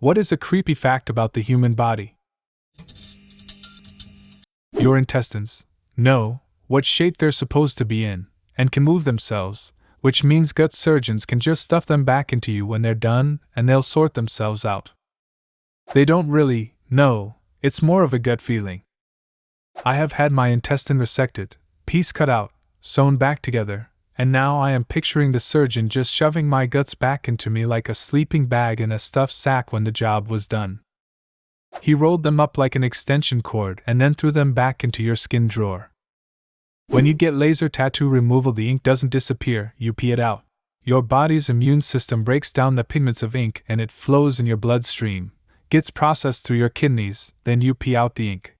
What is a creepy fact about the human body? Your intestines know what shape they're supposed to be in, and can move themselves, which means gut surgeons can just stuff them back into you when they're done and they'll sort themselves out. They don't really know, it's more of a gut feeling. I have had my intestine resected, piece cut out, sewn back together, and now I am picturing the surgeon just shoving my guts back into me like a sleeping bag in a stuffed sack when the job was done. He rolled them up like an extension cord and then threw them back into your skin drawer. When you get laser tattoo removal, the ink doesn't disappear, you pee it out. Your body's immune system breaks down the pigments of ink and it flows in your bloodstream, gets processed through your kidneys, then you pee out the ink.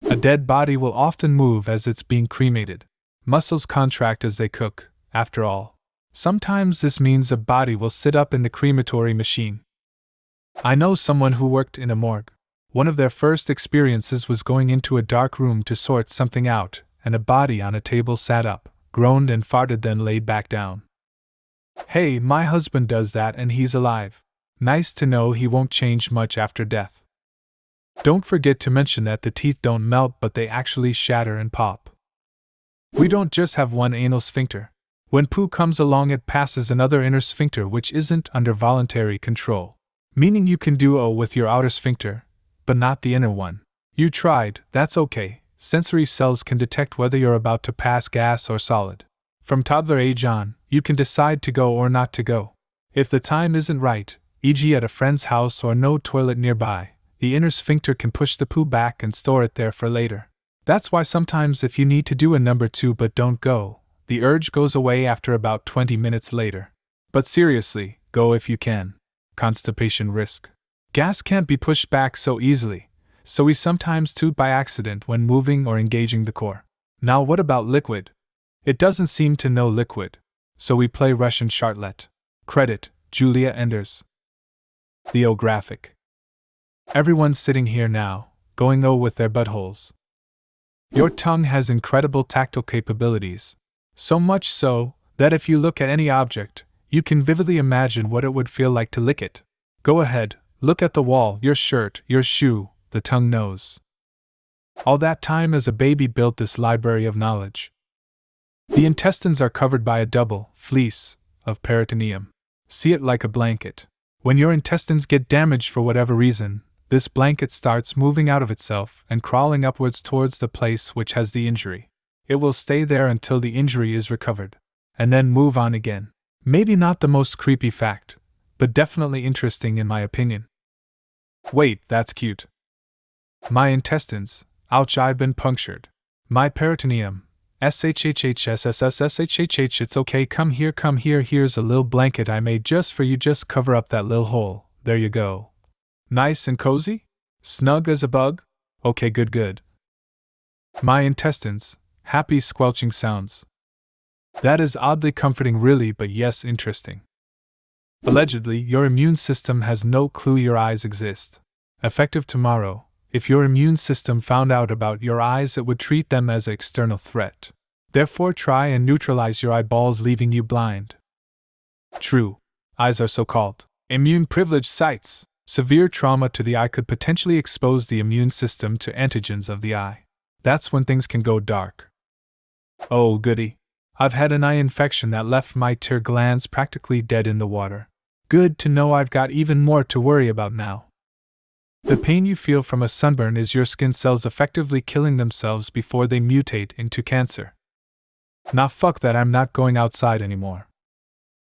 A dead body will often move as it's being cremated. Muscles contract as they cook, after all. Sometimes this means a body will sit up in the crematory machine. I know someone who worked in a morgue. One of their first experiences was going into a dark room to sort something out, and a body on a table sat up, groaned and farted, then laid back down. Hey, my husband does that and he's alive. Nice to know he won't change much after death. Don't forget to mention that the teeth don't melt but they actually shatter and pop. We don't just have one anal sphincter. When poo comes along, it passes another inner sphincter which isn't under voluntary control. Meaning you can do O with your outer sphincter, but not the inner one. You tried, that's okay. Sensory cells can detect whether you're about to pass gas or solid. From toddler age on, you can decide to go or not to go. If the time isn't right, e.g. at a friend's house or no toilet nearby, the inner sphincter can push the poo back and store it there for later. That's why sometimes if you need to do a number 2 but don't go, the urge goes away after about 20 minutes later. But seriously, go if you can. Constipation risk. Gas can't be pushed back so easily, so we sometimes toot by accident when moving or engaging the core. Now what about liquid? It doesn't seem to know liquid, so we play Russian charlotte. Credit, Julia Enders. The O graphic. Everyone's sitting here now, going O with their buttholes. Your tongue has incredible tactile capabilities. So much so, that if you look at any object, you can vividly imagine what it would feel like to lick it. Go ahead, look at the wall, your shirt, your shoe, the tongue knows. All that time as a baby built this library of knowledge. The intestines are covered by a double fleece of peritoneum. See it like a blanket. When your intestines get damaged for whatever reason, this blanket starts moving out of itself and crawling upwards towards the place which has the injury. It will stay there until the injury is recovered, and then move on again. Maybe not the most creepy fact, but definitely interesting in my opinion. Wait, that's cute. My intestines, ouch, I've been punctured. My peritoneum, SHHHSSSSHHH, it's okay, come here, here's a little blanket I made just for you, just cover up that little hole, there you go. Nice and cozy? Snug as a bug? Okay, good. My intestines, happy squelching sounds. That is oddly comforting really, but yes, interesting. Allegedly, your immune system has no clue your eyes exist. Effective tomorrow, if your immune system found out about your eyes, it would treat them as an external threat. Therefore try and neutralize your eyeballs, leaving you blind. True, eyes are so-called immune-privileged sites. Severe trauma to the eye could potentially expose the immune system to antigens of the eye. That's when things can go dark. Oh goody. I've had an eye infection that left my tear glands practically dead in the water. Good to know I've got even more to worry about now. The pain you feel from a sunburn is your skin cells effectively killing themselves before they mutate into cancer. Nah, fuck that, I'm not going outside anymore.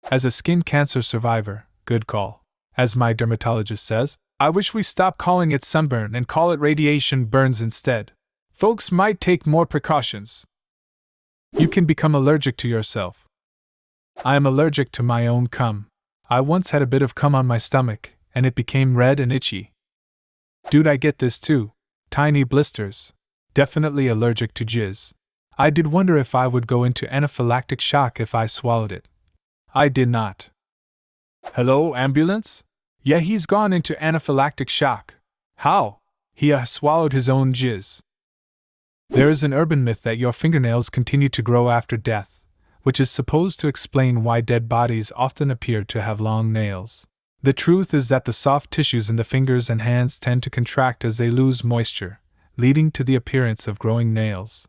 As a skin cancer survivor, good call. As my dermatologist says, I wish we stopped calling it sunburn and call it radiation burns instead. Folks might take more precautions. You can become allergic to yourself. I am allergic to my own cum. I once had a bit of cum on my stomach, and it became red and itchy. Dude, I get this too. Tiny blisters. Definitely allergic to jizz. I did wonder if I would go into anaphylactic shock if I swallowed it. I did not. Hello, ambulance? Yeah, he's gone into anaphylactic shock. How? He swallowed his own jizz. There is an urban myth that your fingernails continue to grow after death, which is supposed to explain why dead bodies often appear to have long nails. The truth is that the soft tissues in the fingers and hands tend to contract as they lose moisture, leading to the appearance of growing nails.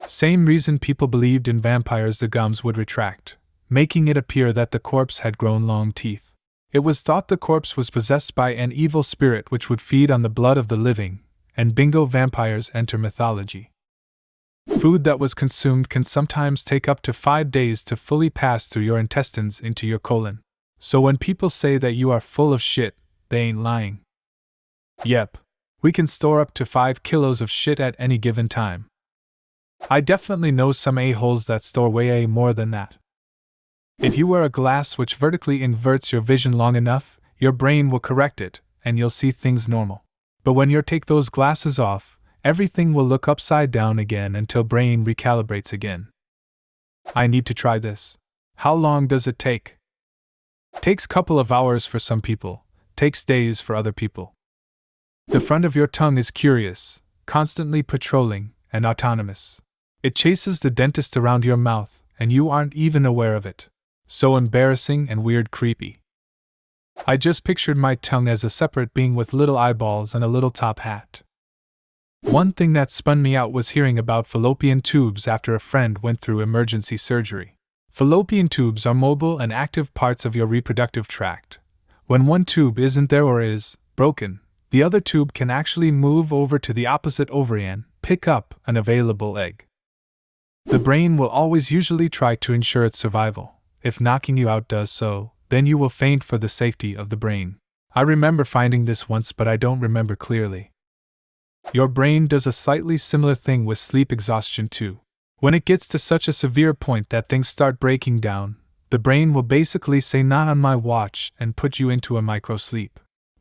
Same reason people believed in vampires, the gums would retract, making it appear that the corpse had grown long teeth. It was thought the corpse was possessed by an evil spirit which would feed on the blood of the living, and bingo, vampires enter mythology. Food that was consumed can sometimes take up to 5 days to fully pass through your intestines into your colon. So when people say that you are full of shit, they ain't lying. Yep, we can store up to 5 kilos of shit at any given time. I definitely know some a-holes that store way more than that. If you wear a glass which vertically inverts your vision long enough, your brain will correct it, and you'll see things normal. But when you take those glasses off, everything will look upside down again until brain recalibrates again. I need to try this. How long does it take? Takes couple of hours for some people, takes days for other people. The front of your tongue is curious, constantly patrolling, and autonomous. It chases the dentist around your mouth, and you aren't even aware of it. So embarrassing and weird, creepy. I just pictured my tongue as a separate being with little eyeballs and a little top hat. One thing that spun me out was hearing about fallopian tubes after a friend went through emergency surgery. Fallopian tubes are mobile and active parts of your reproductive tract. When one tube isn't there or is broken, the other tube can actually move over to the opposite ovary and pick up an available egg. The brain will always usually try to ensure its survival. If knocking you out does so, then you will faint for the safety of the brain. I remember finding this once, but I don't remember clearly. Your brain does a slightly similar thing with sleep exhaustion too. When it gets to such a severe point that things start breaking down, the brain will basically say not on my watch and put you into a microsleep.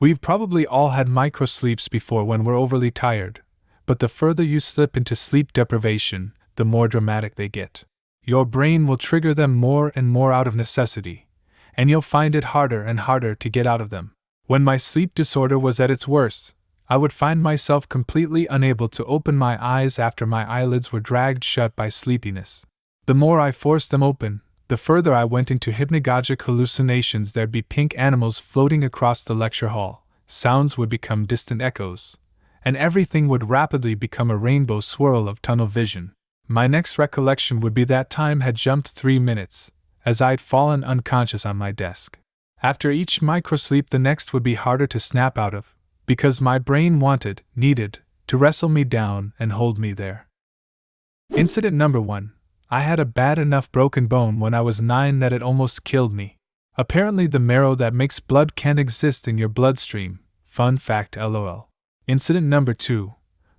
We've probably all had microsleeps before when we're overly tired, but the further you slip into sleep deprivation, the more dramatic they get. Your brain will trigger them more and more out of necessity, and you'll find it harder and harder to get out of them. When my sleep disorder was at its worst, I would find myself completely unable to open my eyes after my eyelids were dragged shut by sleepiness. The more I forced them open, the further I went into hypnagogic hallucinations. There'd be pink animals floating across the lecture hall, sounds would become distant echoes, and everything would rapidly become a rainbow swirl of tunnel vision. My next recollection would be that time had jumped 3 minutes, as I'd fallen unconscious on my desk. After each microsleep, the next would be harder to snap out of, because my brain needed, to wrestle me down and hold me there. Incident number 1. I had a bad enough broken bone when I was 9 that it almost killed me. Apparently the marrow that makes blood can't exist in your bloodstream. Fun fact, lol. Incident number 2.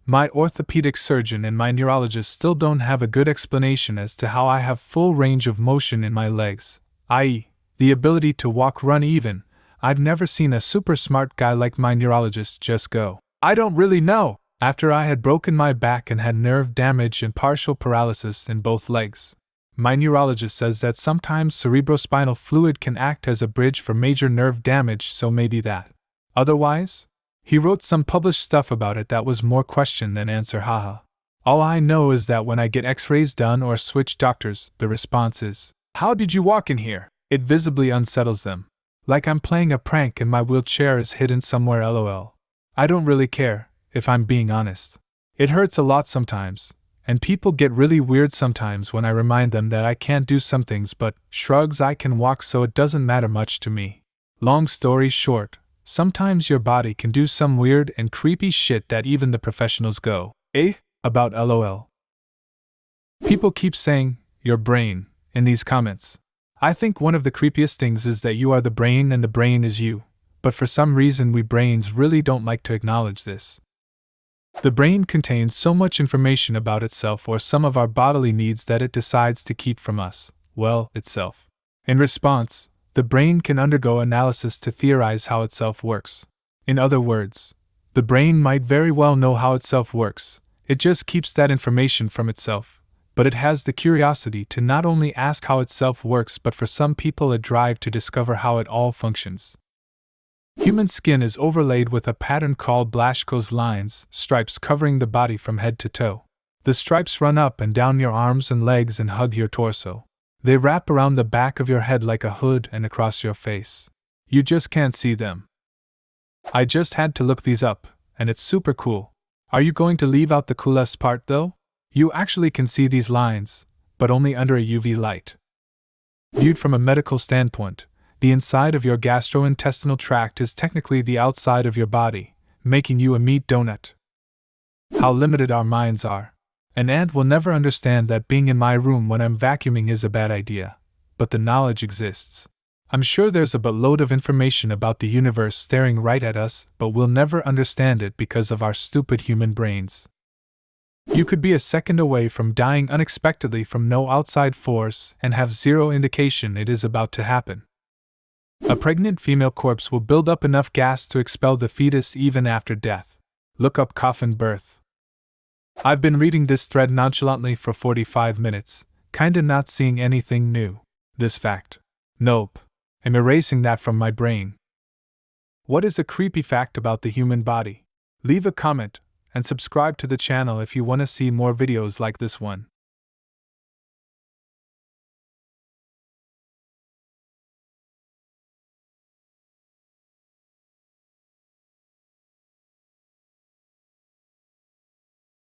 My orthopedic surgeon and my neurologist still don't have a good explanation as to how I have full range of motion in my legs, i.e., the ability to walk, run even. I've never seen a super smart guy like my neurologist just go, I don't really know, after I had broken my back and had nerve damage and partial paralysis in both legs. My neurologist says that sometimes cerebrospinal fluid can act as a bridge for major nerve damage, so maybe that. Otherwise? He wrote some published stuff about it that was more question than answer, haha. All I know is that when I get x-rays done or switch doctors, the response is, how did you walk in here? It visibly unsettles them. Like I'm playing a prank and my wheelchair is hidden somewhere, lol. I don't really care, if I'm being honest. It hurts a lot sometimes, and people get really weird sometimes when I remind them that I can't do some things, but shrugs, I can walk, so it doesn't matter much to me. Long story short, sometimes your body can do some weird and creepy shit that even the professionals go, about, lol. People keep saying, your brain, in these comments. I think one of the creepiest things is that you are the brain and the brain is you, but for some reason we brains really don't like to acknowledge this. The brain contains so much information about itself or some of our bodily needs that it decides to keep from us, itself. In response, the brain can undergo analysis to theorize how itself works. In other words, the brain might very well know how itself works, it just keeps that information from itself, but it has the curiosity to not only ask how itself works, but for some people a drive to discover how it all functions. Human skin is overlaid with a pattern called Blaschko's lines, stripes covering the body from head to toe. The stripes run up and down your arms and legs and hug your torso. They wrap around the back of your head like a hood and across your face. You just can't see them. I just had to look these up, and it's super cool. Are you going to leave out the coolest part though? You actually can see these lines, but only under a UV light. Viewed from a medical standpoint, the inside of your gastrointestinal tract is technically the outside of your body, making you a meat donut. How limited our minds are. An ant will never understand that being in my room when I'm vacuuming is a bad idea, but the knowledge exists. I'm sure there's a boatload of information about the universe staring right at us, but we'll never understand it because of our stupid human brains. You could be a second away from dying unexpectedly from no outside force and have zero indication it is about to happen. A pregnant female corpse will build up enough gas to expel the fetus even after death. Look up coffin birth. I've been reading this thread nonchalantly for 45 minutes, kinda not seeing anything new. This fact. Nope. I'm erasing that from my brain. What is a creepy fact about the human body? Leave a comment, and subscribe to the channel if you want to see more videos like this one.